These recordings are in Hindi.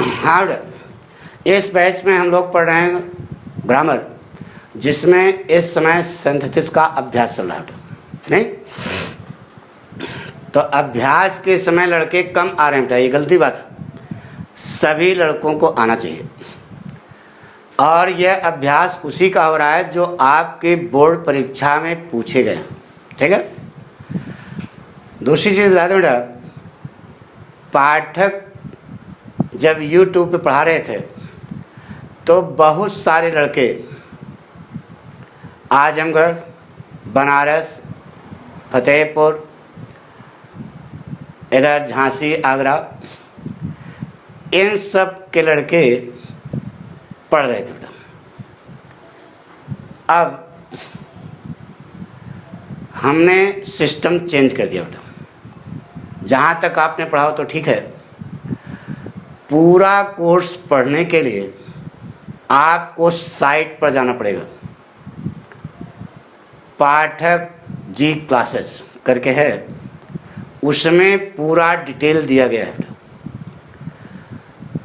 हाँ बेटा, इस बैच में हम लोग पढ़ रहे हैं ग्रामर, जिसमें इस समय सिंथेसिस का अभ्यास चल रहा है नहीं। तो अभ्यास के समय लड़के कम आ रहे हैं बेटा, ये गलती बात है। सभी लड़कों को आना चाहिए, और यह अभ्यास उसी का हो रहा है जो आपके बोर्ड परीक्षा में पूछे गए। ठीक है। दूसरी चीज़ बता दें बेटा, पाठक जब YouTube पे पढ़ा रहे थे तो बहुत सारे लड़के आजमगढ़, बनारस, फतेहपुर, इधर झांसी, आगरा, इन सब के लड़के पढ़ रहे थे बेटा। अब हमने सिस्टम चेंज कर दिया बेटा। जहाँ तक आपने पढ़ा हो तो ठीक है, पूरा कोर्स पढ़ने के लिए आपको साइट पर जाना पड़ेगा। पाठक जी क्लासेस करके है, उसमें पूरा डिटेल दिया गया है।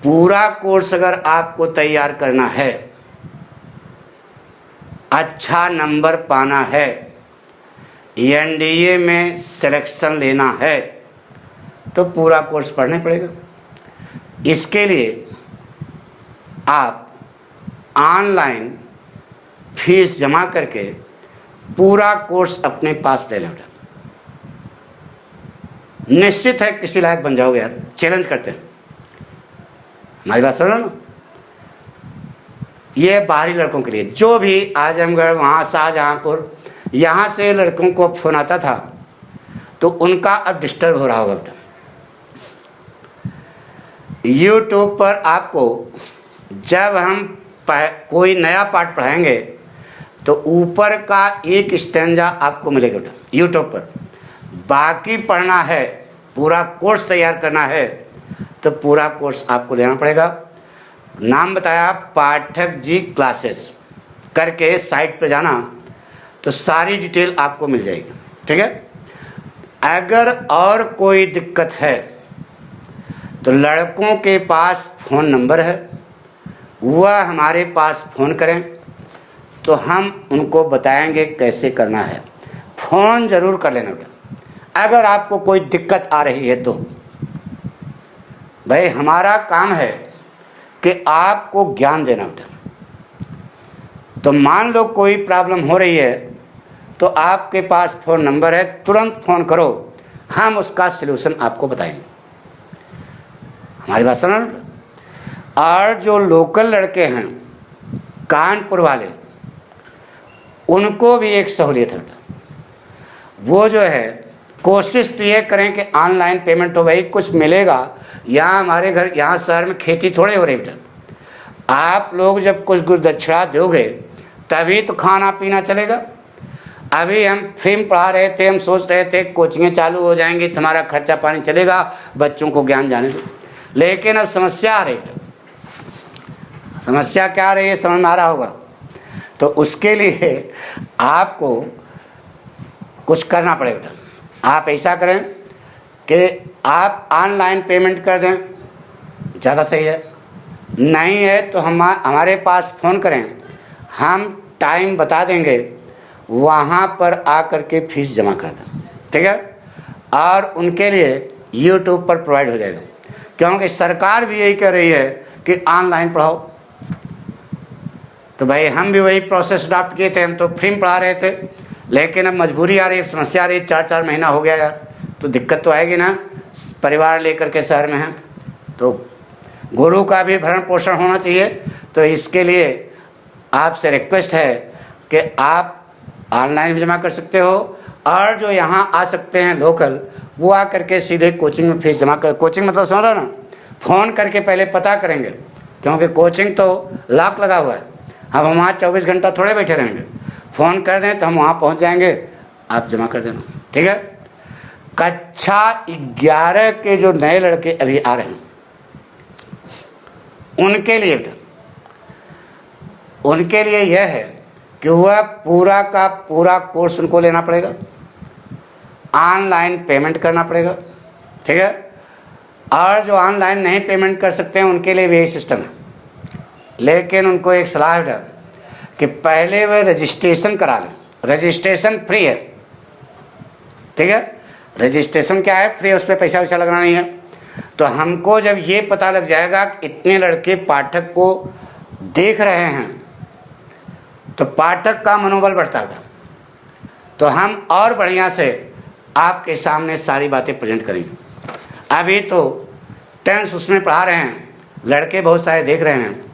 पूरा कोर्स अगर आपको तैयार करना है, अच्छा नंबर पाना है, एनडीए में सिलेक्शन लेना है, तो पूरा कोर्स पढ़ना पड़ेगा। इसके लिए आप ऑनलाइन फीस जमा करके पूरा कोर्स अपने पास ले लें। निश्चित है किसी लायक बन जाओगे यार, चैलेंज करते हैं। हमारी बात सुनो ना। ये बाहरी लड़कों के लिए, जो भी आजमगढ़, वहाँ शाहजहाँपुर, यहाँ से लड़कों को फोन आता था तो उनका अब डिस्टर्ब हो रहा होगा बेटा। यूट्यूब पर आपको जब हम कोई नया पाठ पढ़ाएंगे तो ऊपर का एक स्टैंजा आपको मिलेगा बेटा यूट्यूब पर। बाकी पढ़ना है, पूरा कोर्स तैयार करना है, तो पूरा कोर्स आपको लेना पड़ेगा। नाम बताया, पाठक जी क्लासेस करके साइट पर जाना तो सारी डिटेल आपको मिल जाएगी। ठीक है। अगर और कोई दिक्कत है तो लड़कों के पास फ़ोन नंबर है, वह हमारे पास फ़ोन करें तो हम उनको बताएंगे कैसे करना है। फ़ोन ज़रूर कर लेना बेटा अगर आपको कोई दिक्कत आ रही है तो। भाई हमारा काम है कि आपको ज्ञान देना बेटा। तो मान लो कोई प्रॉब्लम हो रही है तो आपके पास फ़ोन नंबर है, तुरंत फ़ोन करो, हम उसका सलूशन आपको बताएंगे। हमारी बात सुनो। और जो लोकल लड़के हैं कानपुर वाले, उनको भी एक सहूलियत है। वो जो है कोशिश तो ये करें कि ऑनलाइन पेमेंट हो, भाई कुछ मिलेगा। यहाँ हमारे घर, यहाँ शहर में खेती थोड़े हो रही बेटा। आप लोग जब कुछ गुरुदक्षिणा दोगे तभी तो खाना पीना चलेगा। अभी हम फ्री में पढ़ा रहे थे, हम सोच रहे थे कोचिंगें चालू हो जाएंगी, तुम्हारा खर्चा पानी चलेगा, बच्चों को ज्ञान जाने दो। लेकिन अब समस्या आ रही है। समस्या क्या आ रही है समझ में आ रहा होगा। तो उसके लिए आपको कुछ करना पड़ेगा। आप ऐसा करें कि आप ऑनलाइन पेमेंट कर दें, ज़्यादा सही है। नहीं है तो हमारे पास फ़ोन करें, हम टाइम बता देंगे, वहाँ पर आकर के फीस जमा कर दें। ठीक है। और उनके लिए यूट्यूब पर प्रोवाइड हो जाएगा, क्योंकि सरकार भी यही कह रही है कि ऑनलाइन पढ़ाओ। तो भाई हम भी वही प्रोसेस अडॉप्ट किए थे, हम तो फ्री में पढ़ा रहे थे। लेकिन अब मजबूरी आ रही है, समस्या आ रही है, 4-4 महीना हो गया यार, तो दिक्कत तो आएगी ना। परिवार लेकर के शहर में हैं तो गुरु का भी भरण पोषण होना चाहिए। तो इसके लिए आपसे रिक्वेस्ट है कि आप ऑनलाइन भी जमा कर सकते हो, और जो यहाँ आ सकते हैं लोकल, वो आ करके सीधे कोचिंग में फीस जमा कर। कोचिंग मतलब समझ रहे हो ना, फ़ोन करके पहले पता करेंगे, क्योंकि कोचिंग तो लॉक लगा हुआ है। हम वहाँ 24 घंटा थोड़े बैठे रहेंगे। फ़ोन कर दें तो हम वहाँ पहुँच जाएंगे, आप जमा कर देना। ठीक है। कक्षा 11 के जो नए लड़के अभी आ रहे हैं उनके लिए यह है कि वह पूरा का पूरा कोर्स उनको लेना पड़ेगा, ऑनलाइन पेमेंट करना पड़ेगा। ठीक है। और जो ऑनलाइन नहीं पेमेंट कर सकते हैं उनके लिए भी यही सिस्टम है, लेकिन उनको एक सलाह है कि पहले वह रजिस्ट्रेशन करा लें। रजिस्ट्रेशन फ्री है, ठीक है, रजिस्ट्रेशन क्या है, फ्री है, उस पर पैसा वैसा लगना नहीं है। तो हमको जब ये पता लग जाएगा कि इतने लड़के पाठक को देख रहे हैं तो पाठक का मनोबल बढ़ता है, तो हम और बढ़िया से आपके सामने सारी बातें प्रेजेंट करेंगे। अभी तो टेंस उसमें पढ़ा रहे हैं, लड़के बहुत सारे देख रहे हैं,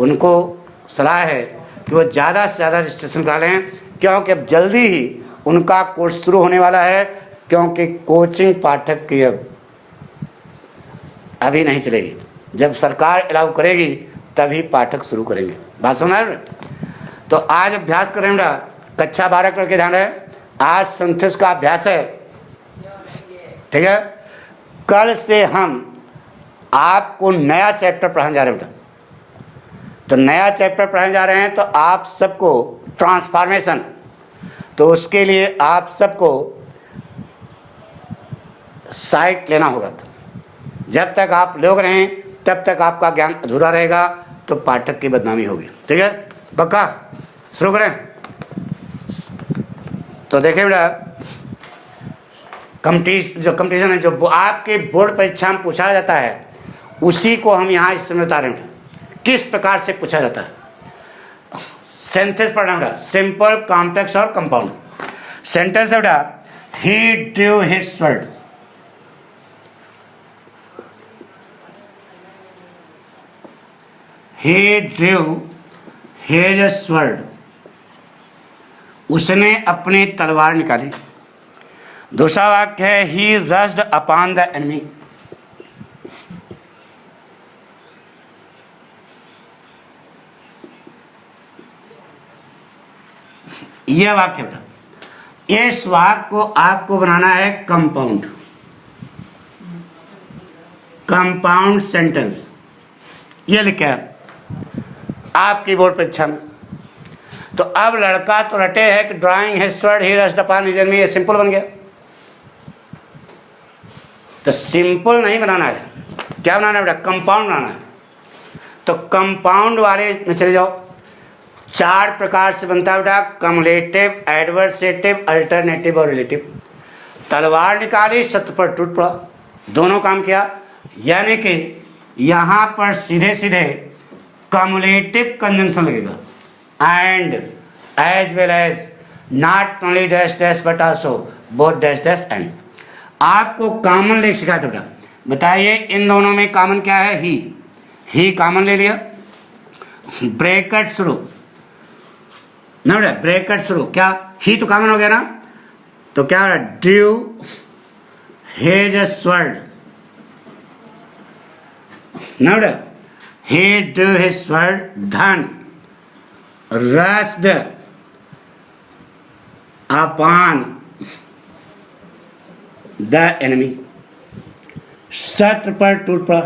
उनको सलाह है कि वो ज़्यादा से ज़्यादा रजिस्ट्रेशन करा लें, क्योंकि अब जल्दी ही उनका कोर्स शुरू होने वाला है, क्योंकि कोचिंग पाठक की अब अभी नहीं चलेगी, जब सरकार अलाउ करेगी तभी पाठक शुरू करेंगे। बात सुना है? तो आज अभ्यास करें बेटा, कक्षा 12 करके ध्यान रहे, आज सिंथेसिस का अभ्यास है, ठीक है। कल से हम आपको नया चैप्टर पढ़ाने जा रहे हैं बेटा, तो नया चैप्टर पढ़ाने जा रहे हैं, तो आप सबको ट्रांसफॉर्मेशन, तो उसके लिए आप सबको साइट लेना होगा। जब तक आप लोग रहें तब तक आपका ज्ञान अधूरा रहेगा, तो पाठक की बदनामी होगी, ठीक है। पक्का शुरू करें? तो देखिए बेटा, कंपटीशन है जो आपके बोर्ड परीक्षा में पूछा जाता है, उसी को हम यहाँ इस समय बता रहे हैं किस प्रकार से पूछा जाता है। सेंटेंस पढ़ना बेटा, सिंपल, कॉम्प्लेक्स और कंपाउंड। सेंटेंस है बेटा, he drew his sword, he drew his sword, उसने अपनी तलवार निकाली। दूसरा वाक्य है he rushed upon the enemy, यह वाक्य बेटा, इस वाक्य को आपको बनाना है कंपाउंड, कंपाउंड सेंटेंस, ये लिखा है आपकी बोर्ड परीक्षा में। तो अब लड़का तो रटे है कि drawing his sword he rushed upon his enemy, ये सिंपल बन गया। तो सिंपल नहीं बनाना है, क्या बनाना है बेटा, कंपाउंड बनाना है। तो कंपाउंड वाले में चले जाओ, 4 प्रकार से बनता है बेटा, कम्युलेटिव, एडवर्सेटिव, अल्टरनेटिव और रिलेटिव। तलवार निकाली, शत्रु पर टूट पड़ा, दोनों काम किया, यानी कि यहाँ पर सीधे सीधे कम्युलेटिव कंजंक्शन लगेगा, and as well as not only dash dash but also both dash dash and. आपको कॉमन लेख सिखाया था, बताइए इन दोनों में कॉमन क्या है, ही कॉमन ले लिया, ब्रैकेट शुरू ना बेटा, ब्रैकेट शुरू, क्या ही तो कॉमन हो गया ना, तो क्या हो रहा, ड्रू हिज स्वॉर्ड ना बेटा, he drew his sword, then rushed upon the enemy, शत्रु पर टूट पड़ा,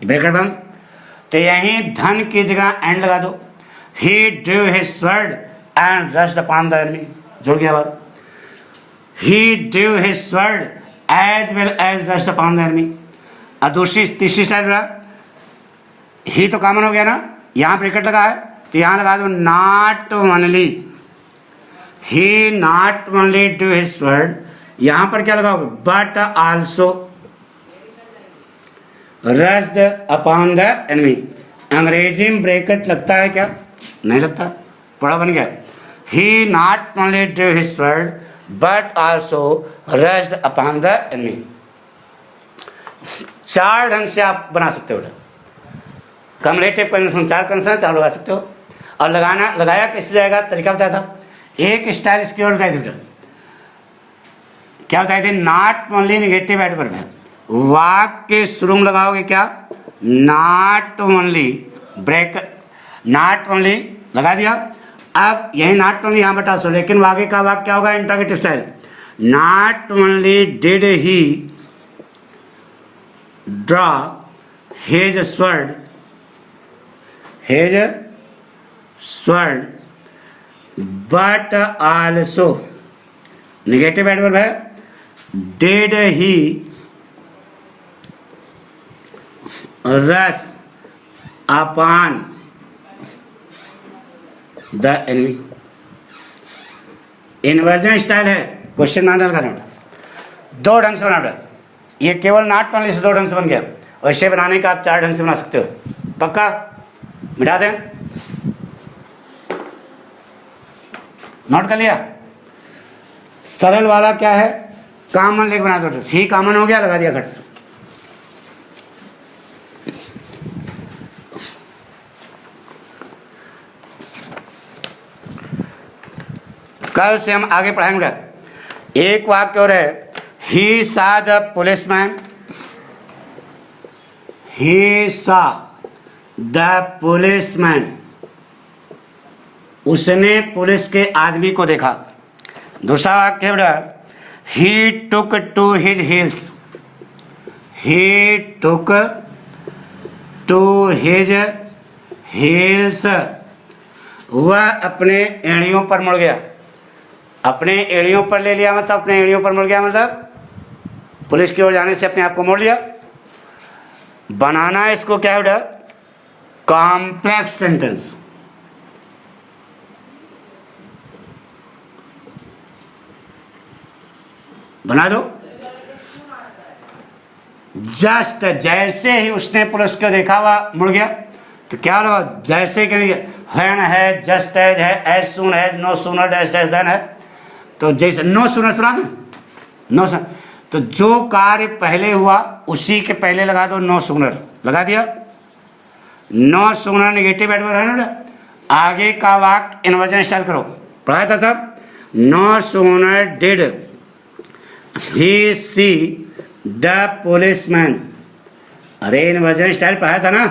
ब्रैकेट बंद। तो यहीं धन की जगह एंड लगा दो, he drew his sword and rushed upon the enemy, जुड़ गया बात। he drew his sword as well as rushed upon the enemy। और दूसरी तीसरी साइड रहा, ही तो कॉमन हो गया ना, यहाँ ब्रैकेट लगा है, तो यहाँ लगा दो not only, he not only drew his sword, यहाँ पर क्या लगाओगे, but also rushed upon the enemy. अंग्रेजी में ब्रैकेट लगता है क्या, नहीं लगता, पढ़ा बन गया, he not only drew his sword but also rushed upon the enemy. 4 ढंग से आप बना सकते हो, कम्युलेटिव कंजंक्शन 4 कंजंक्शन 4 लगा सकते हो, और लगाया कैसे जाएगा, तरीका बताया था। एक स्टाइल इसकी और बताई थी बेटा, क्या बताई थी, नॉट ओनली निगेटिव एडवर्ब है, वाक्य के शुरू में लगाओगे क्या, not only, break not only लगा दिया। अब यही नॉट ओनली यहाँ बता सो, लेकिन आगे का वाक्य क्या होगा, interrogative style, not only did he draw his sword, his sword but also, negative adverb है, डिड ही रस अपान द एनिमी। इन्वर्जन स्टाइल है, क्वेश्चन मार्क करना बेटा। दो ढंग से बना बेटा, ये केवल नॉट ओनली से दो ढंग से बन गया, वैसे बनाने का आप चार ढंग से बना सकते हो। पक्का? मिटा दें? नोट कर लिया? सरल वाला क्या है, कॉमन लेके बना दो, सी कॉमन हो गया, लगा दिया घट से। कल से हम आगे पढ़ाएंगे। एक वाक्य और है, ही सा द पुलिसमैन, ही सा द पुलिसमैन, उसने पुलिस के आदमी को देखा। दूसरा वाक्य है बेटा, he took to his heels, he took to his heels, वह अपने एड़ियों पर मुड़ गया। अपने एड़ियों पर ले लिया मतलब अपने एड़ियों पर मुड़ गया, मतलब पुलिस की ओर जाने से अपने आप को मोड़ लिया। बनाना इसको क्या है बेटा, कॉम्प्लेक्स सेंटेंस। बना दो। जस्ट जैसे ही उसने पुलिस को देखा हुआ मुड़ गया, तो क्या लगा, जैसे कहेंगे व्हेन है, जस्ट एज है, as soon as, no sooner dash dash then है। तो जैसे नो सूनर सुना दो, नो सूनर, तो जो कार्य पहले हुआ उसी के पहले लगा दो नो सूनर, लगा दिया। नो सूनर नेगेटिव एडवर्ब है ना, आगे का वाक्य इन्वर्जन स्टाइल करो, पढ़ाया था सब। No sooner did he see the policeman, अरे इन्वर्जन स्टाइल पढ़ाया था ना,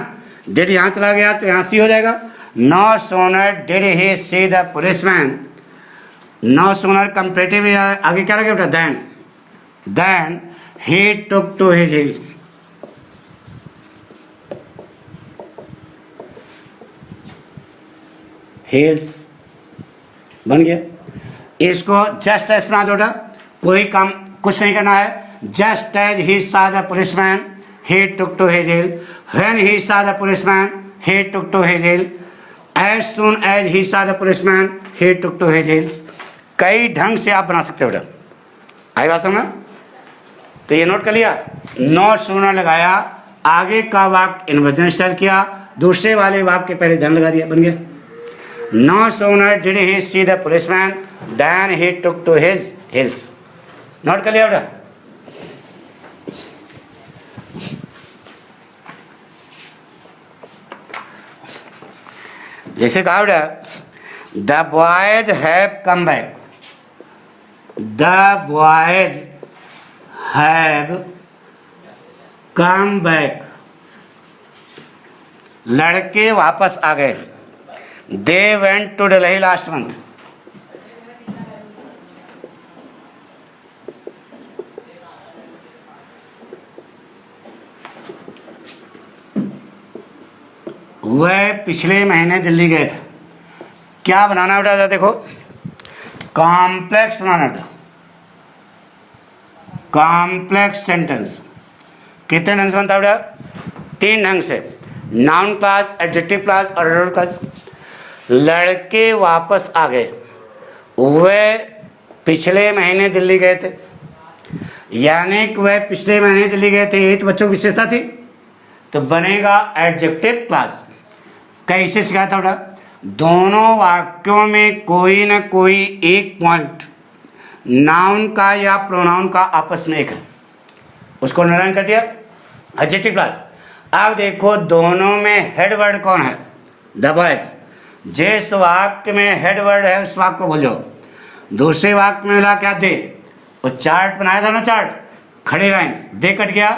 डिड यहाँ चला गया तो यहाँ सी हो जाएगा। No sooner did he see the policeman, no sooner comparative आगे क्या लगे बेटा, then he took to his heels, heels बन गया। इसको जस्ट एज बना दो बेटा, कोई काम कुछ नहीं करना है। जस्ट एज ही सा the policeman he took to his heel, when he saw the policeman he took to his heel, as soon as he saw the policeman he took to his heels। कई ढंग से आप बना सकते हो बेटा, आई बात समझ? तो ये नोट कर लिया। नो सूनर लगाया, आगे का वाक्य इन्वर्जन स्टाइल किया, दूसरे वाले वाक्य के पहले धन लगा दिया, बन गया। No sooner did he see the policeman then he took to his heels. Note कर लिया बेटा। जैसे कहा बेटा, the boys have come back, the boys have come back, लड़के वापस आ गए। They went to Delhi last month, वह पिछले महीने दिल्ली गए थे। क्या बनाना बेटा, देखो कॉम्प्लेक्स बनाना बेटा, कॉम्प्लेक्स सेंटेंस। कितने ढंग से बनता है बेटा, तीन ढंग से, नाउन क्लास, एडजेक्टिव क्लास और एडवर्ब क्लास। लड़के वापस आ गए, वह पिछले महीने दिल्ली गए थे, यानी कि वह पिछले महीने दिल्ली गए थे, ये तो बच्चों की विशेषता थी, तो बनेगा एडजेक्टिव क्लास। कैसे सिखाया था बेटा, दोनों वाक्यों में कोई न कोई एक पॉइंट नाउन का या प्रोनाउन का आपस में एक है, उसको निर्धारण कर दिया एडजेक्टिव क्लास। अब देखो दोनों में हेड वर्ड कौन है, द बॉयज। जिस वाक्य में हेड वर्ड है उस वाक्य को भूल जाओ। दूसरे वाक्य में मिला क्या, दे, वो चार्ट बनाया था ना, चार्ट खड़ी लाइन, दे कट गया।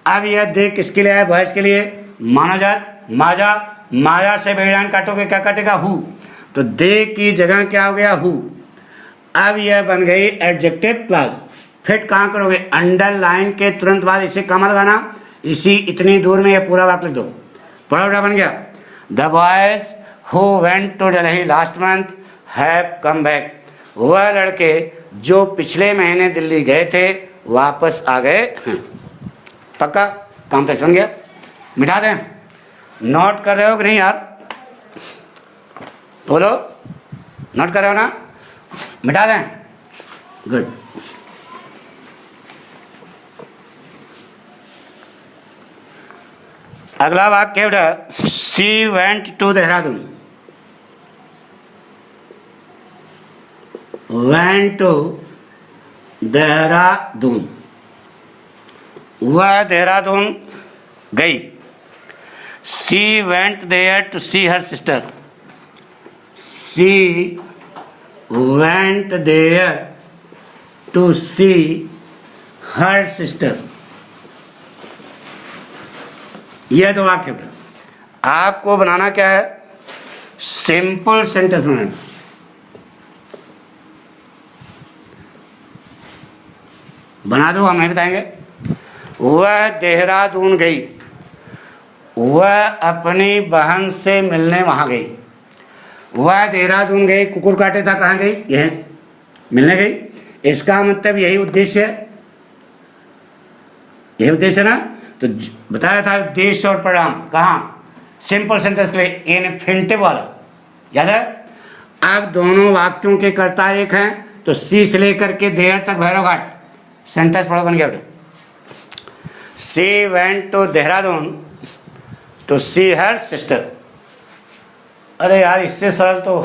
अब यह दे किसके लिए है, बॉयज के लिए, माना जात माजा, माया से बेड़ान काटोगे क्या काटेगा, हु, तो दे की जगह क्या हो गया, हु। अब यह बन गई एडजेक्टिव क्लास। फिट कहाँ करोगे, अंडरलाइन के तुरंत बाद इसे कमा लगाना, इसी इतनी दूर में यह पूरा वाक्य लिख दो। पढ़ा बन गया, the boys who went to Delhi last month have come back, वह लड़के जो पिछले महीने दिल्ली गए थे वापस आ गए। पक्का कॉम्प्लेक्स बन गया। मिटा दें? नोट कर रहे हो कि नहीं यार? बोलो, नोट कर रहे हो ना? मिटा दें? गुड। अगला वाक्य है she went to Dehradun. Went to Dehradun, वह देहरादून गई। She went there to see her sister. She went there to see her sister. यह दो वाक्य आपको बनाना क्या है? सिंपल सेंटेंस बनाना। बना दो, हम नहीं बताएंगे। वह देहरादून गई, वह अपनी बहन से मिलने वहां गई। वह देहरादून गई, कुकुर काटे था, कहाँ गई? यह मिलने गई। इसका मतलब यही उद्देश्य है, यही उद्देश्य ना। तो बताया था उद्देश्य और परिणाम कहाँ? सिंपल सेंटेंस के लिए इन्फिनिटिव वाला, याद है? अब दोनों वाक्यों के कर्ता एक हैं, तो सी से लेकर के देर तक भैरव घाट सेंटेंस पढ़ो, बन गया बेटा। She went to Dehradun to see her sister. अरे यार, इससे सरल तो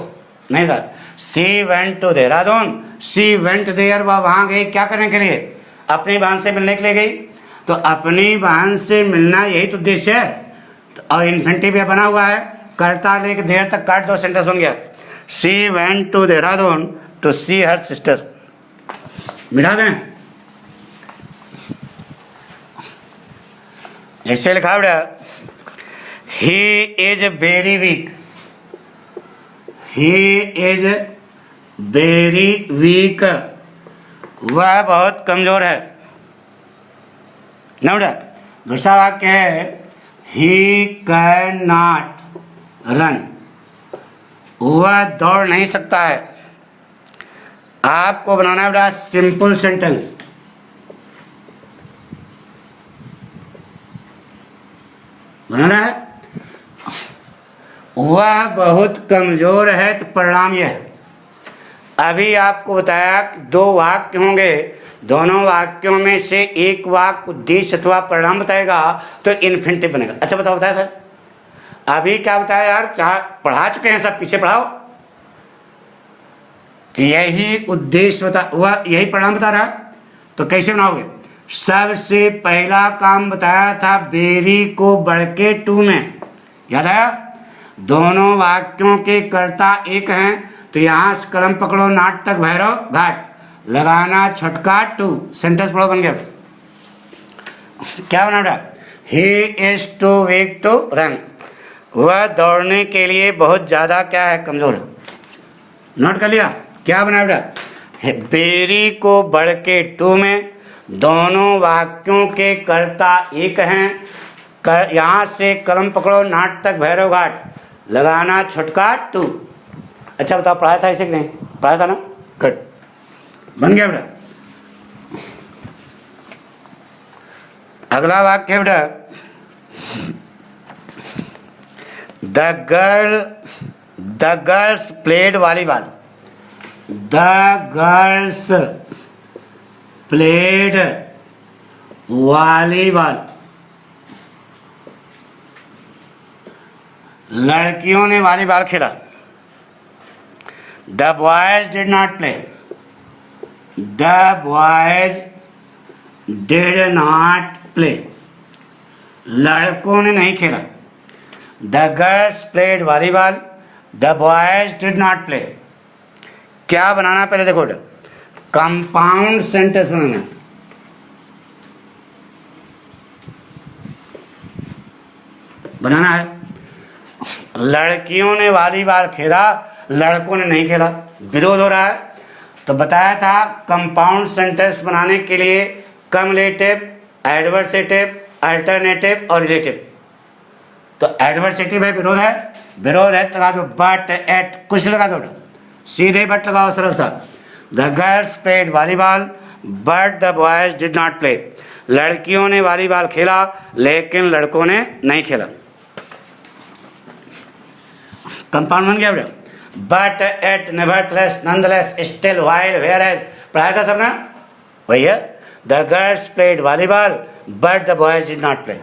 नहीं था। She went to Dehradun, she went there, वह वहां गई क्या करने के लिए? अपनी बहन से मिलने के लिए गई। तो अपनी बहन से मिलना यही तो उद्देश्य है। तो और इन्फिनिटिव भी बना हुआ है, कर्ता लेके देर तक काट दो, सेंटेंस बन गया। She went to Dehradun to see her sister. मिटा दें? ऐसे लिखा बेटा, he is very weak. He is very weak, वह बहुत कमजोर है ना बेटा। दूसरा वाक्य है ही कैन नॉट रन, वह दौड़ नहीं सकता है। आपको बनाना है बेटा सिंपल सेंटेंस। बनाना है, वह बहुत कमजोर है, तो परिणाम यह है। अभी आपको बताया कि दो वाक्य होंगे, दोनों वाक्यों में से एक वाक्य उद्देश्य अथवा परिणाम बताएगा, तो इन्फिनिटिव बनेगा। अच्छा बताओ, बताया सर? अभी क्या बताया यार? पढ़ा चुके हैं सब, पीछे पढ़ाओ। तो यही उद्देश्य बता, वह यही परिणाम बता रहा है। तो कैसे बनाओगे? सबसे पहला काम बताया था बेरी को बढ़ के टू में, याद आया? दोनों वाक्यों के कर्ता एक हैं, तो यहां से कलम पकड़ो, नाटक भैरव घाट, लगाना छटका टू, सेंटेंस पढ़ो, बन गया। क्या बना बेटा? He is too weak to run, वह दौड़ने के लिए बहुत ज्यादा क्या है? कमजोर। नोट कर लिया? क्या बना बेटा? बेरी को बढ़ के टू में, दोनों वाक्यों के कर्ता एक हैं, यहां से कलम पकड़ो, नाटक भैरव घाट, लगाना छटका टू। अच्छा बताओ, पढ़ाया था इसे कि नहीं? पढ़ाया था ना? गुड, बन गया बेटा। अगला वाक्य बेटा, the girls played volleyball. The girls played volleyball, लड़कियों ने वॉलीबॉल खेला। The boys did not play. The boys did not play, लड़कों ने नहीं खेला। The girls played volleyball, the boys did not play. क्या बनाना? पहले देखो, कंपाउंड सेंटेंस बनाना। बनाना है, लड़कियों ने वॉलीबॉल खेला, लड़कों ने नहीं खेला, विरोध हो रहा है। तो बताया था कंपाउंड सेंटेंस बनाने के लिए कम्युलेटिव, एडवर्सेटिव, अल्टरनेटिव और रिलेटिव। तो एडवर्सेटिव है, विरोध है, विरोध है तो लगा दो बट, एट, कुछ लगा दो, सीधे बट लगाओ, सरल सा। The girls played volleyball but the boys did not play. लड़कियों ने वॉलीबॉल खेला लेकिन लड़कों ने नहीं खेला। कंपाउंड बन गया बेटा। But yet nevertheless nonetheless still while whereas, पढ़ाया था सबने वही है। The girls played volleyball but the boys did not play.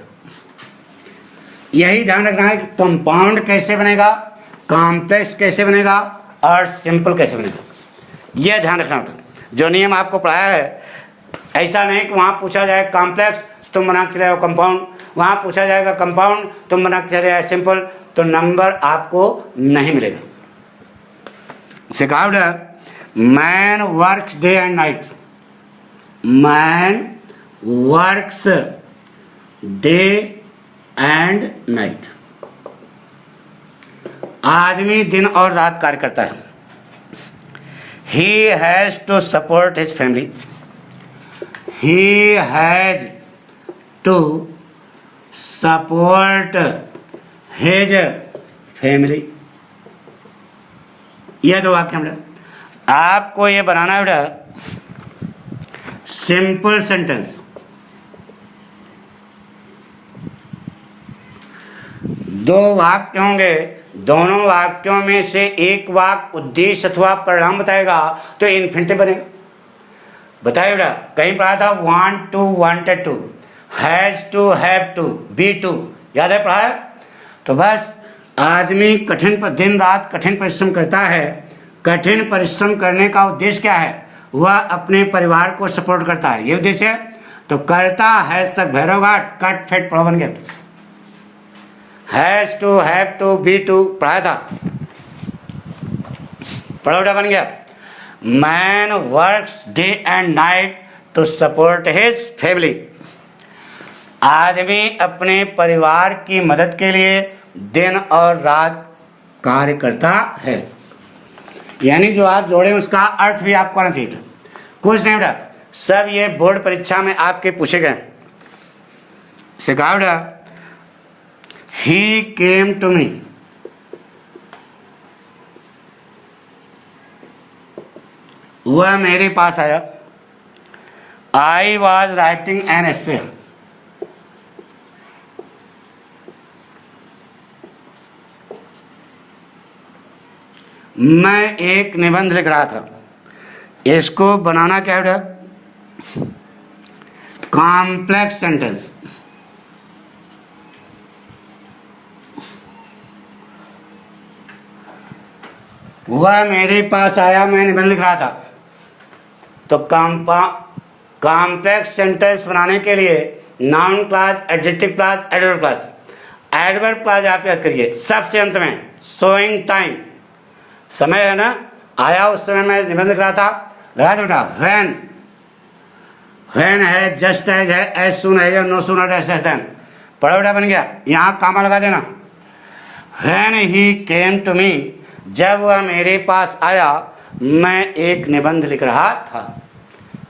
यही ध्यान रखना है कि कंपाउंड कैसे बनेगा, कॉम्प्लेक्स कैसे बनेगा और सिंपल कैसे बनेगा, यह ध्यान रखना होता है। जो नियम आपको पढ़ाया है, ऐसा नहीं कि वहाँ पूछा जाए कॉम्प्लेक्स तुम बना के चले आओ कंपाउंड, वहाँ पूछा जाएगा कंपाउंड तुम बना के चले आओ सिंपल, तो नंबर आपको नहीं मिलेगा। सिखावट है man works day and night, man works day and night, आदमी दिन और रात कार्य करता है। He has to support his family, he has to support his family. यह दो वाक्य बेटा आपको ये बनाना है बेटा सिंपल सेंटेंस। दो वाक्य होंगे, दोनों वाक्यों में से एक वाक्य उद्देश्य अथवा परिणाम बताएगा तो इन्फिनिटिव बनेगा। बताइए बेटा कहीं पढ़ा था want to wanted to, has to have to, be to, याद है पढ़ा है? तो बस आदमी दिन रात कठिन परिश्रम करता है। कठिन परिश्रम करने का उद्देश्य क्या है? वह अपने परिवार को सपोर्ट करता है, ये उद्देश्य है। तो करता हैज तक भैरव घाट कट फेट पढ़ा बन गया। Has to have to be to पढ़ाया था, पढ़ा बन गया। Man works day and night to support his family, आदमी अपने परिवार की मदद के लिए दिन और रात कार्य करता है। यानी जो आप जोड़े उसका अर्थ भी आपको आना चाहिए। कुछ नहीं बेटा, सब ये बोर्ड परीक्षा में आपके पूछे गए। सिखाओ बेटा ही केम टू मी, वह मेरे पास आया। आई वॉज राइटिंग एन एसे, मैं एक निबंध लिख रहा था। इसको बनाना क्या है? Complex sentence. वह मेरे पास आया, मैं निबंध लिख रहा था। तो कॉम्प्लेक्स सेंटेंस बनाने के लिए noun class, adjective class, adverb class. Adverb class आप याद करिए सबसे अंत में। सोइंग टाइम, समय है ना, आया उस समय मैं निबंध लिख रहा था, लगा दो बेटा। व्हेन है, जस्ट एज है, एज सुन है, नो सूनर एज देन, पढ़ा बेटा बन गया। यहाँ कामा लगा देना। व्हेन ही केम टू मी, जब वह मेरे पास आया, मैं एक निबंध लिख रहा था।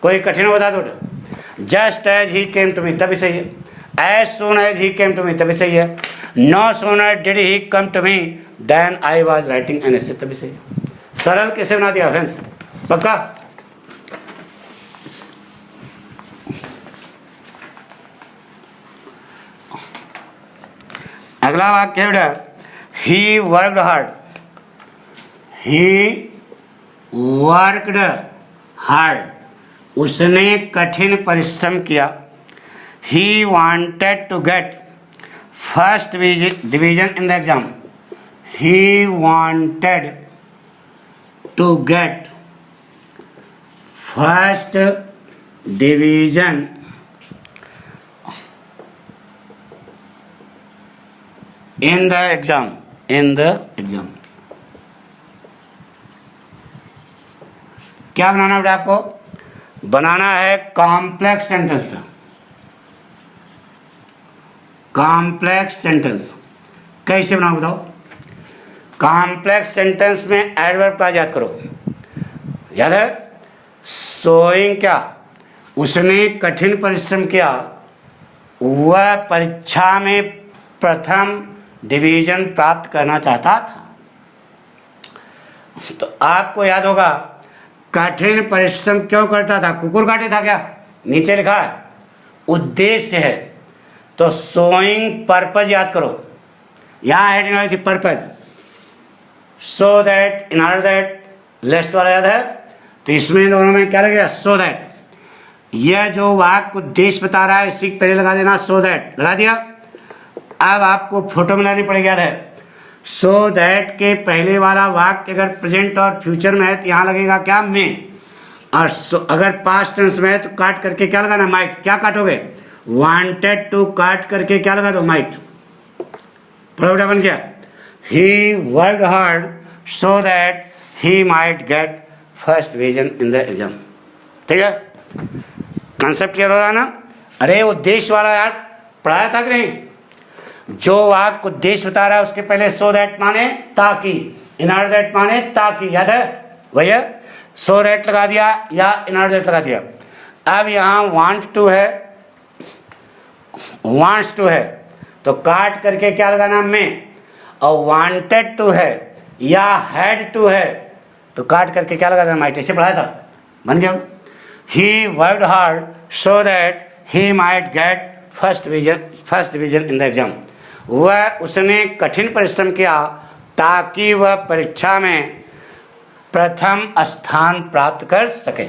कोई कठिन बता दो बेटा। Just as he came to me तभी सही है। As soon as he came to me तभी सही है। No sooner did he come to me then I was writing an essay तभी सही है। सरल कैसे बना दिया फ्रेंड्स, पक्का? अगला वाक्य है बेटा he worked hard, he worked hard, उसने कठिन परिश्रम किया। He wanted to get first division in the exam, he wanted to get first division in the exam, in the exam. क्या बनाना है आपको? बनाना है कॉम्प्लेक्स सेंटेंस। कॉम्प्लेक्स सेंटेंस कैसे बनाओ बताओ? कॉम्प्लेक्स सेंटेंस में एडवर्ब क्लॉज याद करो। याद है? सोइंग क्या? उसने कठिन परिश्रम किया, वह परीक्षा में प्रथम डिवीजन प्राप्त करना चाहता था। तो आपको याद होगा कठिन परिश्रम क्यों करता था? कुकुर काटे था क्या? नीचे लिखा है उद्देश्य है, तो शोइंग पर्पज याद करो, यहाँ हेडिंग आई थी purpose, so that, in order that, lest वाला याद है, तो इसमें दोनों में क्या लगेगा, सो दैट। यह जो वाक्य उद्देश्य बता रहा है इसी पहले लगा देना सो दैट, लगा दिया। अब आपको फोटो मिलानी पड़ेगी, याद है, सो दैट के पहले वाला वाक्य अगर प्रेजेंट और फ्यूचर में है तो यहाँ लगेगा क्या, में, और अगर पास्ट टेंस में है तो काट करके क्या लगाना, माइट। क्या काटोगे, वांटेड टू काट करके क्या लगा दो, माइट। पढ़ोड़ा बन गया, ही worked hard so that he might get first division in the exam. ठीक है, कॉन्सेप्ट क्लियर हो रहा है ना। अरे उद्देश्य वाला यार पढ़ाया था कि नहीं, जो वाक्य उद्देश्य बता रहा है उसके पहले सो दैट माने ताकि, इन ऑर्डर दैट माने ताकि, याद है भैया, सो दैट लगा दिया या इन ऑर्डर दैट लगा दिया। अब यहाँ वांट टू है, वांट्स टू है, तो काट करके क्या लगाना, में, और वांटेड टू है या हैड टू है तो काट करके क्या लगा देना, माइट। ऐसे पढ़ाया था, बन गया। ही worked hard so that he might get first division in the exam. वह उसने कठिन परिश्रम किया ताकि वह परीक्षा में प्रथम स्थान प्राप्त कर सके।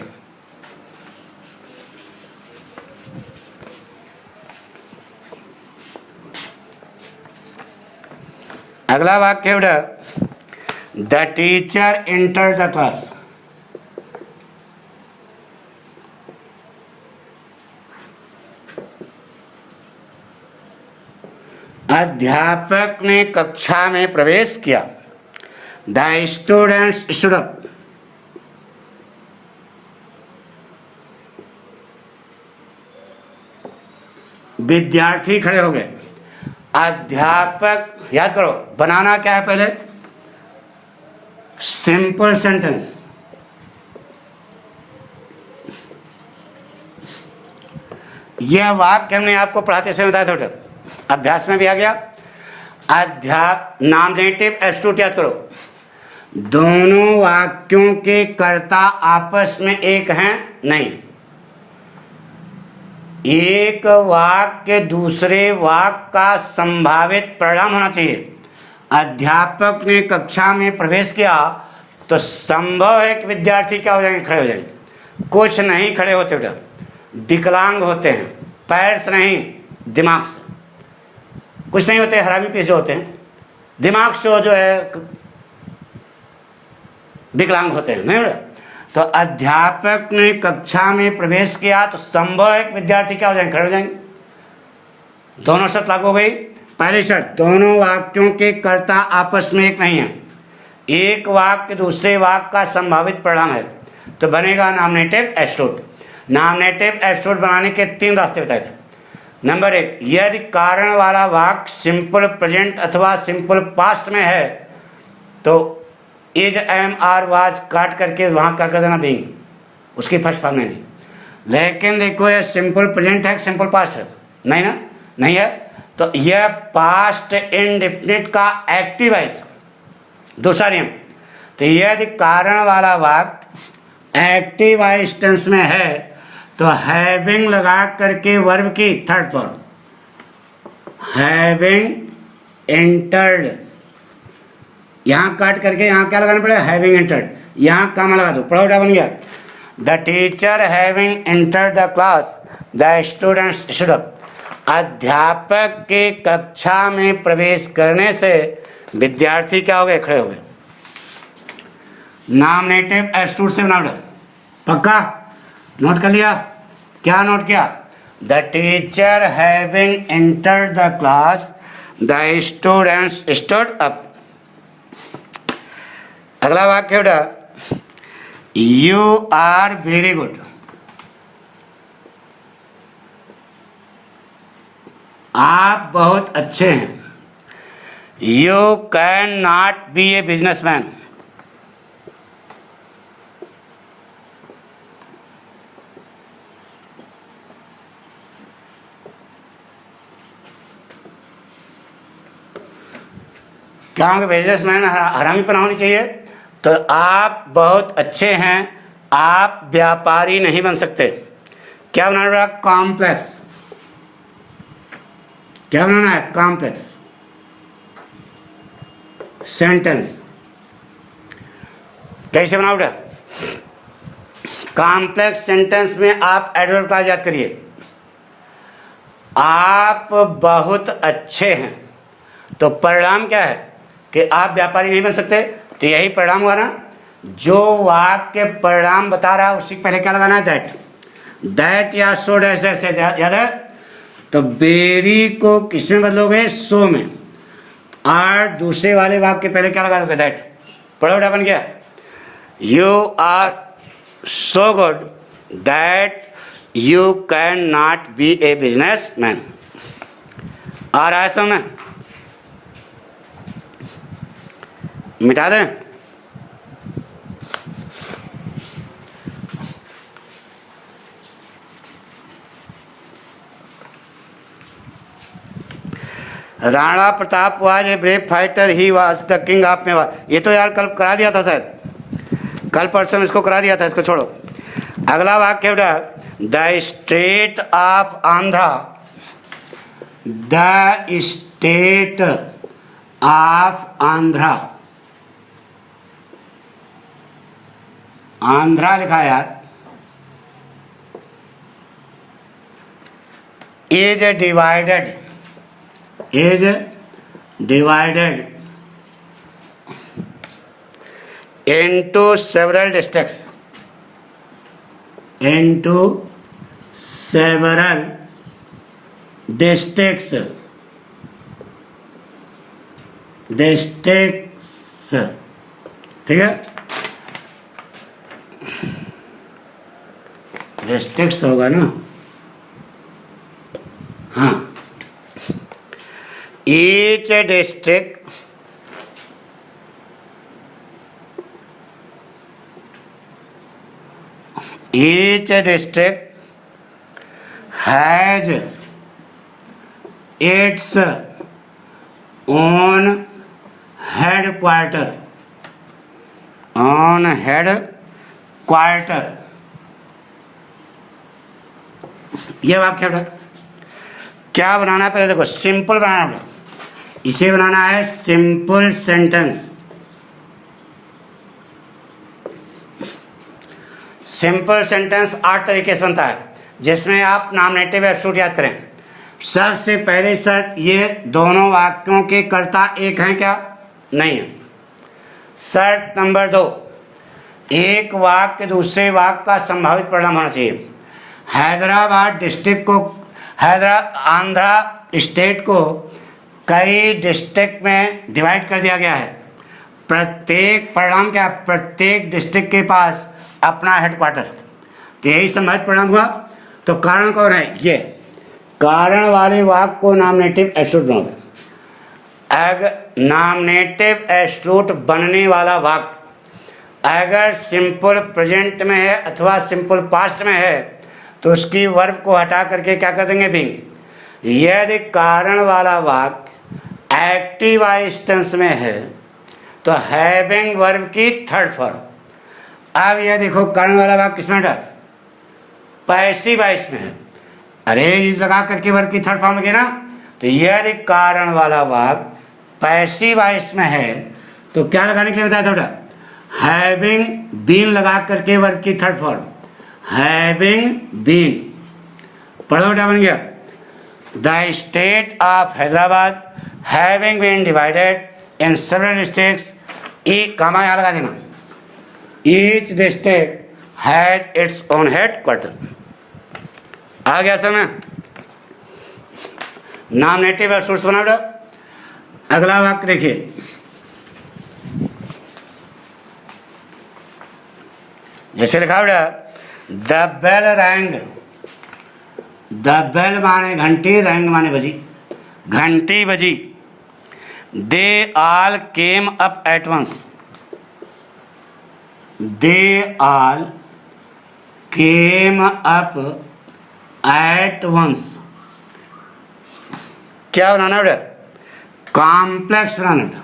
अगला वाक्य बेटा, the teacher enter the class. अध्यापक ने कक्षा में प्रवेश किया। The students stood up. विद्यार्थी खड़े हो गए। अध्यापक, याद करो बनाना क्या है पहले, सिंपल सेंटेंस। यह वाक्य हमने आपको पढ़ाते समय बताया था, अभ्यास में भी आ गया। नॉमिनेटिव एब्सोल्यूट याद करो, दोनों वाक्यों के कर्ता आपस में एक हैं नहीं, एक वाक्य दूसरे वाक्य का संभावित परिणाम होना चाहिए। अध्यापक ने कक्षा में प्रवेश किया तो संभव है कि विद्यार्थी क्या हो जाएंगे, खड़े हो जाएंगे। कुछ नहीं खड़े होते बेटा, विकलांग होते हैं, पैर से नहीं दिमाग से। कुछ नहीं होते, हरामी पीछे होते हैं, दिमाग से जो है विकलांग होते हैं, नहीं बेटा। तो अध्यापक ने कक्षा में प्रवेश किया तो संभव है कि विद्यार्थी क्या हो जाएंगे, खड़े हो जाएंगे। दोनों शर्त लागू हो गई। पहली शर्त, दोनों वाक्यों के कर्ता आपस में एक नहीं है, एक वाक्य दूसरे वाक्य का संभावित परिणाम है, तो बनेगा नॉमिनेटिव एब्सोल्यूट। नॉमिनेटिव एब्सोल्यूट बनाने के 3 रास्ते बताए थे। नंबर 1, यदि कारण वाला वाक्य सिंपल प्रेजेंट अथवा सिंपल पास्ट में है तो इज, एम, आर, वाज काट करके वहाँ क्या कर देना, बीइंग, उसकी फर्स्ट फॉर्म नहीं दी। लेकिन देखो ये सिंपल प्रेजेंट है, सिंपल पास्ट है, नहीं ना, नहीं है, तो यह पास्ट इंडेफिनिट का एक्टिव है। दूसरा नियम, तो यदि कारण वाला वाक्य एक्टिव वॉइस टेंस में है तो हैविंग लगा करके वर्ब की थर्ड फॉर्म, हैविंग एंटर्ड, यहाँ काट करके यहाँ क्या लगाना पड़ेगा, हैविंग एंटर्ड, यहाँ कामा लगा दो। पढ़ो, बन गया। The teacher having entered the class the students stood up. अध्यापक के कक्षा में प्रवेश करने से विद्यार्थी क्या हो गए, खड़े हो गए। नॉमिनेटिव एब्सोल्यूट से बना, पक्का नोट कर लिया। क्या नोट किया, the teacher having entered the class the students stood up. अगला वाक्य बेटा, यू आर वेरी गुड। आप बहुत अच्छे हैं। You can not be a businessman. क्या होंगे, बिजनेसमैन हरामीपना होनी चाहिए। तो आप बहुत अच्छे हैं, आप व्यापारी नहीं बन सकते। क्या बनाना पड़ेगा, कॉम्प्लेक्स। क्या बनाना है? Complex sentence. कैसे बनाओ बेटा? कॉम्प्लेक्स सेंटेंस में आप एडवर्ब क्लॉज याद करिए। आप बहुत अच्छे हैं, तो परिणाम क्या है कि आप व्यापारी नहीं बन सकते, तो यही परिणाम हुआ ना। जो वाक्य परिणाम बता रहा है उसी के पहले क्या लगाना है? दैट या सो डैश डैश, याद है? तो बेरी को किस में बदलोगे? सो में। और दूसरे वाले वाक्य के पहले क्या लगा दोगे? दैट। पढ़ो बेटा, बन गया। You are so good that you can not be a businessman. आ रहा है समझ में? मिटा दें? Rana Pratap was a brave fighter, he was the king of Mewar. ये तो यार कल करा दिया था शायद, कल परसों में इसको करा दिया था, इसको छोड़ो। अगला वाक्य बेटा, the state of Andhra, the state of Andhra, Andhra लिखा है यार, is divided, is divided into several districts, into several districts, districts, ठीक है? districts होगा ना, हाँ। Each district has its own headquarter, ये वाक्य है। क्या बनाना है? पहले देखो, सिंपल बनाना है, इसे बनाना है सिंपल सेंटेंस। सिंपल सेंटेंस 8 तरीके से बनता है, जिसमें आप नॉमिनेटिव एब्सोल्यूट याद करें। सबसे पहले शर्त, ये दोनों वाक्यों के कर्ता एक हैं क्या? नहीं है। शर्त नंबर 2, एक वाक्य दूसरे वाक्य का संभावित परिणाम होना चाहिए। हैदराबाद डिस्ट्रिक्ट को, आंध्रा स्टेट को कई डिस्ट्रिक्ट में डिवाइड कर दिया गया है। प्रत्येक परिणाम क्या? प्रत्येक डिस्ट्रिक्ट के पास अपना हेडक्वार्टर, तो यही संभावित परिणाम हुआ। तो कारण कौन है? ये कारण वाले वाक्य को नॉमिनेटिव एब्सोल्यूट बनाओगे। अगर नॉमिनेटिव एब्सोल्यूट बनने वाला वाक्य अगर सिंपल प्रेजेंट में है अथवा सिंपल पास्ट में है, तो उसकी वर्ब को हटा करके क्या कर देंगे? बीइंग। यदि कारण वाला वाक्य एक्टिव वॉइस टेंस में है तो हैविंग वर्ब की थर्ड फॉर्म। अब यह देखो, कारण वाला वाक्य किसमें है? पैसिव वॉइस में है। अरे इस लगा करके वर्ब की थर्ड फॉर्म लगे ना, तो यदि कारण वाला वाक्य पैसिव वॉइस में है तो क्या लगाने के लिए बताया था बेटा? हैविंग बीन लगा करके वर्ब की थर्ड फॉर्म, हैविंग बीन। पढ़ो बेटा, बन गया। The state of Hyderabad having been divided in several districts, comma यहाँ लगा देना, each district has its own headquarter. आ गया समय? नॉमिनेटिव एब्सोल्यूट बना बेटा। अगला वाक्य देखिए, जैसे लिखा बेटा, the bell rang, the bell माने घंटी, रैंग माने बजी, घंटी बजी। They all came up at once, they all came up at once. क्या बनाना बेटा? कॉम्प्लेक्स बनाना बेटा,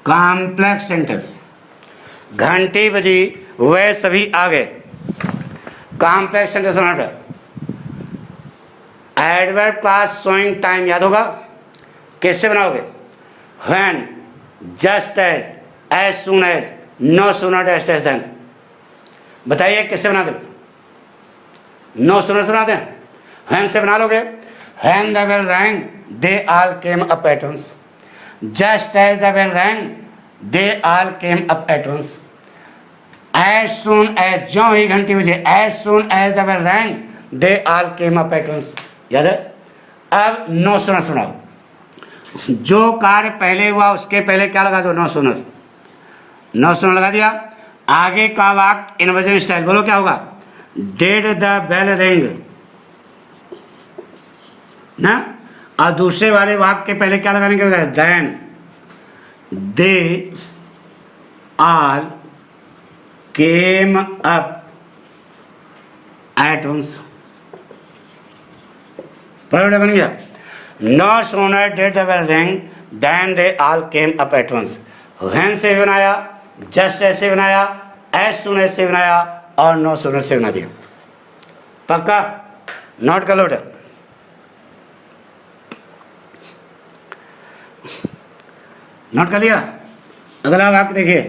कॉम्प्लेक्स सेंटेंस। घंटी बजी, वे सभी आ गए। कॉम्प्लेक्स सेंटेंस बनाना बेटा। एडवर्ब क्लास शोइंग टाइम याद होगा, कैसे बनाओगे? When, just as soon as, no sooner as then. बताइए कैसे बनाते? नो सूनर से बनाते हैं, व्हेन से बना लोगे। When the bell rang they all came up at once, just as the bell rang they all came up at once, as soon as, ज्यों ही घंटी बजे, as soon as the bell rang they all came up at once. याद है? अब नो सूनर सुनाओ। जो कार्य पहले हुआ उसके पहले क्या लगा दो? No sooner. नो सूनर लगा दिया। आगे का वाक्य इनवर्जन स्टाइल बोलो, क्या होगा? डिड द बेल रिंग ना, और दूसरे वाले वाक्य के पहले क्या लगाने के बाद? Then they all came up at once. पढ़ो, बन गया। No sooner did the bell ring then they all came up at once. When से बनाया, जस्ट ऐसे बनाया, एज सून एज से बनाया, और नो सूनर से बना दिया। पक्का? नोट कर लो बेटा। नोट कर लिया? अगला वाक्य देखिए।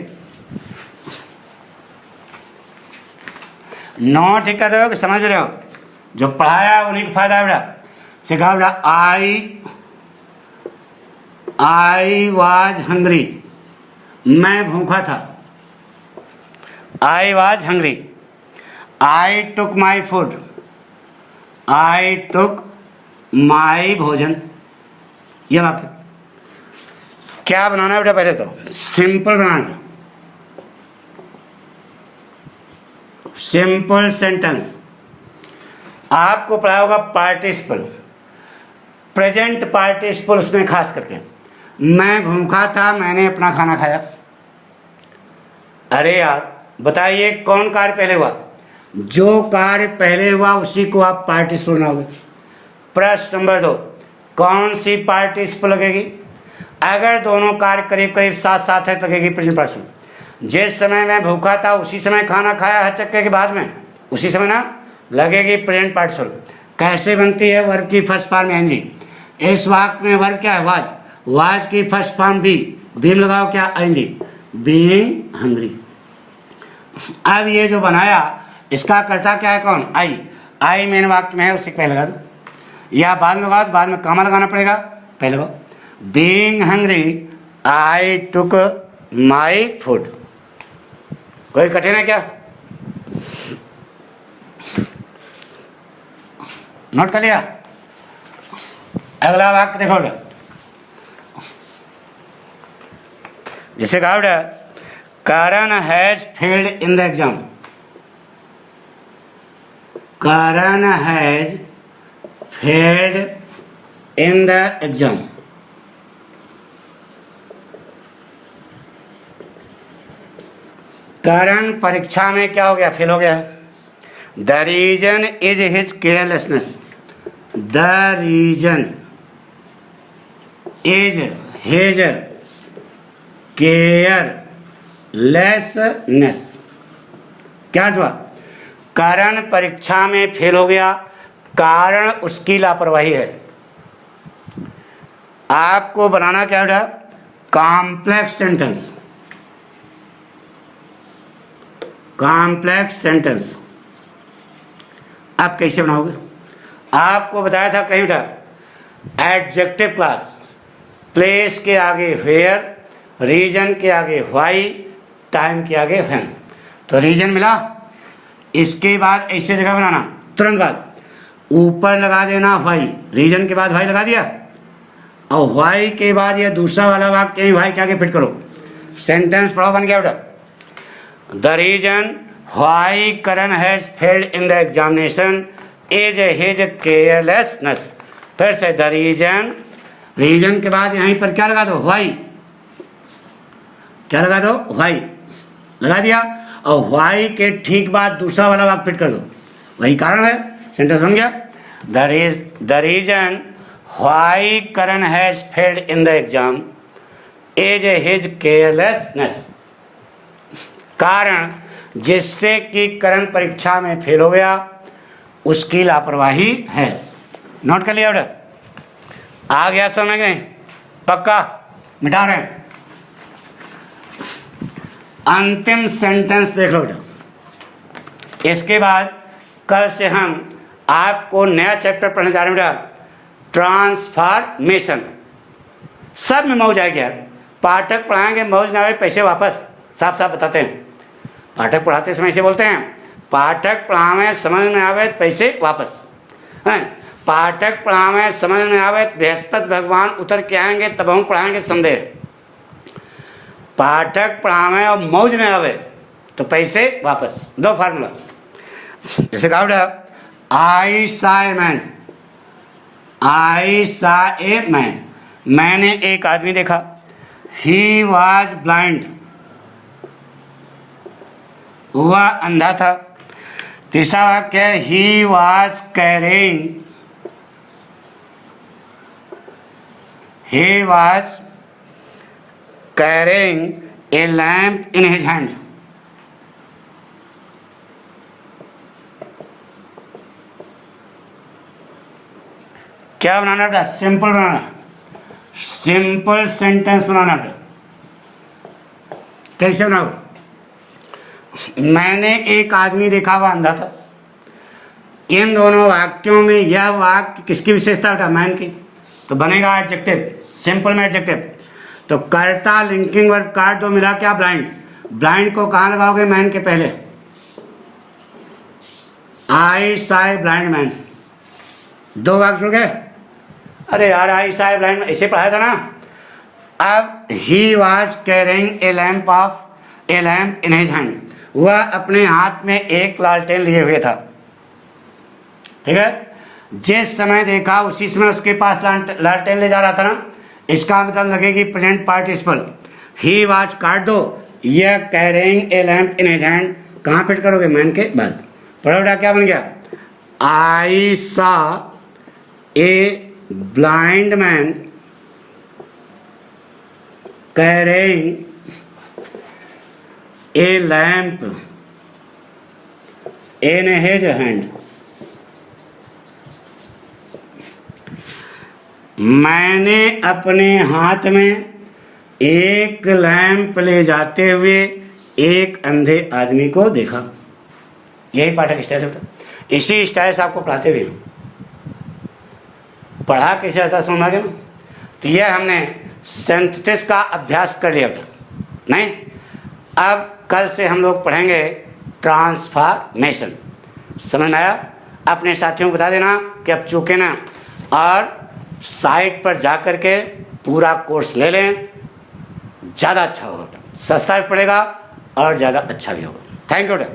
नोट ही कर रहे हो कि समझ रहे हो? जो पढ़ाया उन्हीं को फायदा है बेटा। सिखा बेटा। आई वाज हंग्री, मैं भूखा था। I was hungry. I took my food, I took my भोजन। यह वाक्य क्या बनाना है बेटा? पहले तो सिंपल बनाना, सिंपल सेंटेंस। आपको पढ़ाया होगा पार्टिसिपल, प्रेजेंट पार्टिसिपल, उसमें खास करके मैं भूखा था, मैंने अपना खाना खाया। अरे यार बताइए कौन कार्य पहले हुआ? जो कार्य पहले हुआ उसी को आप पार्टिसिपल बनाओगे। प्रश्न नंबर 2, कौन सी पार्टिसिपल लगेगी? अगर दोनों कार्य करीब करीब साथ साथ है तो लगेगी प्रेजेंट पार्टिसिपल। जिस समय मैं भूखा था उसी समय खाना खाया है, चक्के के बाद में उसी समय ना लगेगी प्रेजेंट पार्टिसिपल। कैसे बनती है? वर्ब की फर्स्ट फॉर्म में एनजी। इस वाक्य में वर्ब क्या है? वाज। वाज की फर्स्ट फॉर्म बी, बीम लगाओ क्या? एनजी, बीइंग हंग्री। अब ये जो बनाया इसका कर्ता क्या है? कौन? आई। आई मेन वाक्य में है, उससे पहले लगा दो, या बाद में लगाओ तो बाद में कामा लगाना पड़ेगा, पहले लगाओ। Being hungry I took my food. कोई कठिन है क्या? नोट कर लिया? अगला वाक्य देखो बेटा। जैसे कहा बेटा, Karan has failed in the exam. Karan has failed in the exam. Karan परीक्षा में क्या हो गया? फेल हो गया है। The reason is his carelessness. The reason is his carelessness. क्या हुआ? करण परीक्षा में फेल हो गया, कारण उसकी लापरवाही है। आपको बनाना क्या बेटा? Complex sentence. कॉम्प्लेक्स सेंटेंस आप कैसे बनाओगे? आपको बताया था कहीं बेटा, एडजेक्टिव क्लास, प्लेस के आगे वेयर, रीजन के आगे व्हाई, टाइम के आगे व्हेन। तो रीजन मिला, इसके बाद ऐसे जगह बनाना, तुरंत बाद ऊपर लगा देना व्हाई, रीजन के बाद व्हाई लगा दिया, और व्हाई के बाद ये दूसरा वाला वाक्य व्हाई के आगे फिट करो। सेंटेंस पढ़ो, बन गया बेटा। The reason why Karan has failed in the examination is his carelessness. फिर से द रीजन, रीजन के बाद यहीं पर क्या लगा दो? व्हाई। क्या लगा दो? व्हाई लगा दिया, और व्हाई के ठीक बाद दूसरा वाला वाक्य फिट कर दो, वही कारण है। सेंटेंस बन गया। The reason why Karan has failed in the exam is his carelessness. कारण जिससे कि करण परीक्षा में फेल हो गया उसकी लापरवाही है। नोट कर लिया बेटा? आ गया समझ में? पक्का? मिटा रहे हैं। अंतिम सेंटेंस देख लो बेटा। इसके बाद कल से हम आपको नया चैप्टर पढ़ने जा रहे हैं बेटा, ट्रांसफॉर्मेशन। सब में मौज आएगी यार। पाठक पढ़ाएंगे, मौज ना आए पैसे वापस, साफ साफ बताते हैं। पाठक पढ़ाते समय से बोलते हैं, पाठक पढ़ावे समझ में आवे पैसे वापस हैं। पाठक पढ़ावे समझ में आवे बृहस्पति भगवान उतर के आएंगे तब हम पढ़ाएंगे संदेह। पाठक पढ़ावे और मौज में आवे तो पैसे वापस। दो फार्मूला जैसे कहा बेटा, आई सा ए मैन, आई सा ए मैन, मैंने एक आदमी देखा। ही वॉज ब्लाइंड, वह अंधा था। तीसरा वाक्य, he was carrying, he was carrying a lamp in his hand. क्या बनाना बेटा? सिंपल बनाना, सिंपल सेंटेंस बनाना बेटा। कैसे बनाओ? मैंने एक आदमी देखा, वह अंधा था। इन दोनों वाक्यों में यह वाक्य किसकी विशेषता बेटा? मैन की। तो बनेगा एडजेक्टिव, सिंपल में एडजेक्टिव। तो कर्ता लिंकिंग वर्ब कार्ड दो मिला क्या? ब्लाइंड। ब्लाइंड को कहाँ लगाओगे? मैन के पहले। आई साई ब्लाइंड मैन, दो वाक्य जुड़ गए। अरे यार, आई साई ब्लाइंड ऐसे पढ़ाया था ना। अब he was carrying a lamp in his hand, वह अपने हाथ में एक लालटेन लिए हुए था। ठीक है, जिस समय देखा उसी समय उसके पास लालटेन ले जा रहा था ना। इसका मतलब लगेगी प्रेजेंट पार्टिसिपल। ही वॉज काट दो, यह carrying a lamp in his hand कहाँ फिट करोगे? मैन के बाद। पढ़ो बेटा, क्या बन गया? आई सा a blind man carrying a lamp in his hand. मैंने अपने हाथ में एक लैंप ले जाते हुए एक अंधे आदमी को देखा। यही पाठक स्टाइल है। इसी स्टाइल से आपको पढ़ाते हुए पढ़ा कैसे आता समझ गया ना। तो यह हमने सिंथेसिस का अभ्यास कर लिया बेटा। नहीं, अब कल से हम लोग पढ़ेंगे ट्रांसफॉर्मेशन। समझ में आया? अपने साथियों को बता देना कि अब चूके ना, और साइट पर जा कर के पूरा कोर्स ले लें, ज़्यादा अच्छा होगा। सस्ता भी पड़ेगा और ज़्यादा अच्छा भी होगा। थैंक यू बेटा।